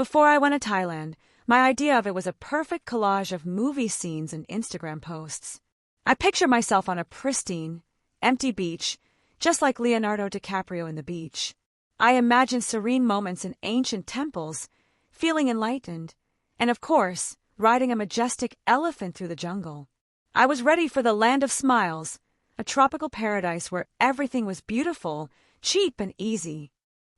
Before I went to Thailand, my idea of it was a perfect collage of movie scenes and Instagram posts. I picture myself on a pristine, empty beach, just like Leonardo DiCaprio in The Beach. I imagine serene moments in ancient temples, feeling enlightened, and of course, riding a majestic elephant through the jungle. I was ready for the land of smiles, a tropical paradise where everything was beautiful, cheap, and easy.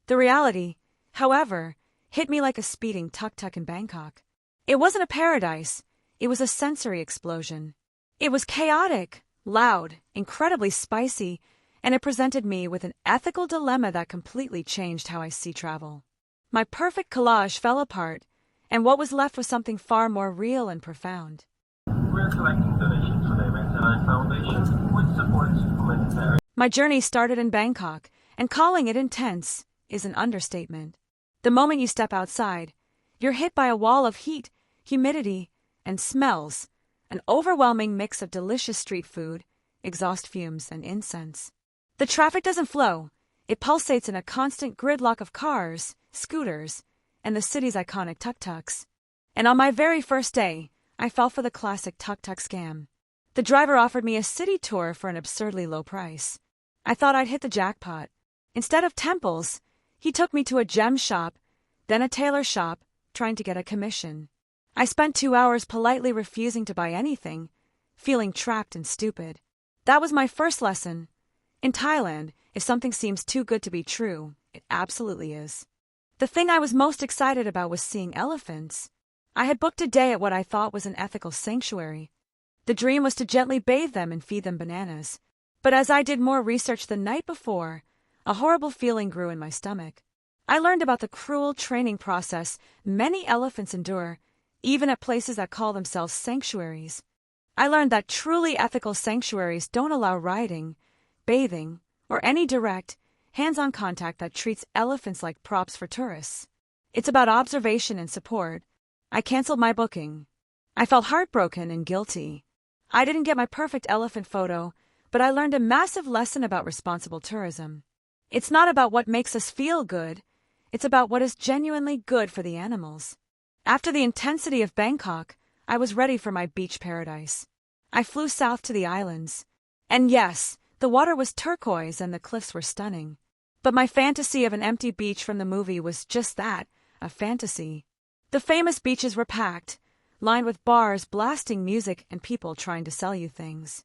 The reality, however, hit me like a speeding tuk-tuk in Bangkok. It wasn't a paradise, it was a sensory explosion. It was chaotic, loud, incredibly spicy, and it presented me with an ethical dilemma that completely changed how I see travel. My perfect collage fell apart, and what was left was something far more real and profound. We're collecting donations for the Humanitarian Foundation, which supports humanitarian. My journey started in Bangkok, and calling it intense is an understatement. The moment you step outside, you're hit by a wall of heat, humidity, and smells, an overwhelming mix of delicious street food, exhaust fumes, and incense. The traffic doesn't flow. It pulsates in a constant gridlock of cars, scooters, and the city's iconic tuk-tuks. And on my very first day, I fell for the classic tuk-tuk scam. The driver offered me a city tour for an absurdly low price. I thought I'd hit the jackpot. Instead of temples, he took me to a gem shop, then a tailor shop, trying to get a commission. I spent 2 hours politely refusing to buy anything, feeling trapped and stupid. That was my first lesson. In Thailand, if something seems too good to be true, it absolutely is. The thing I was most excited about was seeing elephants. I had booked a day at what I thought was an ethical sanctuary. The dream was to gently bathe them and feed them bananas. But as I did more research the night before, a horrible feeling grew in my stomach. I learned about the cruel training process many elephants endure, even at places that call themselves sanctuaries. I learned that truly ethical sanctuaries don't allow riding, bathing, or any direct, hands-on contact that treats elephants like props for tourists. It's about observation and support. I canceled my booking. I felt heartbroken and guilty. I didn't get my perfect elephant photo, but I learned a massive lesson about responsible tourism. It's not about what makes us feel good, it's about what is genuinely good for the animals. After the intensity of Bangkok, I was ready for my beach paradise. I flew south to the islands. And yes, the water was turquoise and the cliffs were stunning. But my fantasy of an empty beach from the movie was just that, a fantasy. The famous beaches were packed, lined with bars blasting music and people trying to sell you things.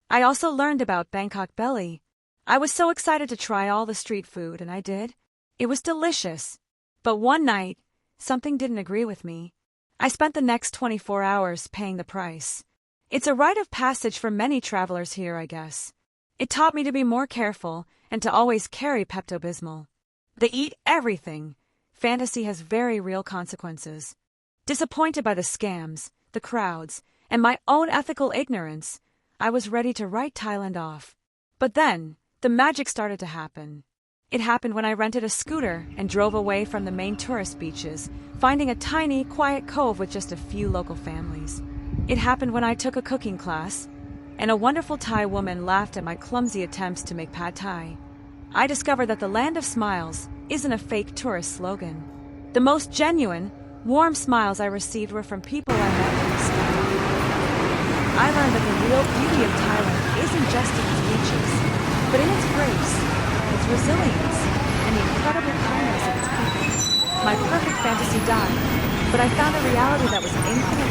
I also learned about Bangkok belly. I was so excited to try all the street food, and I did. It was delicious. But one night, something didn't agree with me. I spent the next 24 hours paying the price. It's a rite of passage for many travelers here, I guess. It taught me to be more careful and to always carry Pepto-Bismol. They eat everything. Fantasy has very real consequences. Disappointed by the scams, the crowds, and my own ethical ignorance, I was ready to write Thailand off. But then, the magic started to happen. It happened when I rented a scooter and drove away from the main tourist beaches, finding a tiny, quiet cove with just a few local families. It happened when I took a cooking class, and a wonderful Thai woman laughed at my clumsy attempts to make pad Thai. I discovered that the land of smiles isn't a fake tourist slogan. The most genuine, warm smiles I received were from people I met in the sky. I learned that the real beauty of Thailand isn't just in its beaches, but in its grace, its resilience, and the incredible kindness of its people. My perfect fantasy died, but I found a reality that was infinitely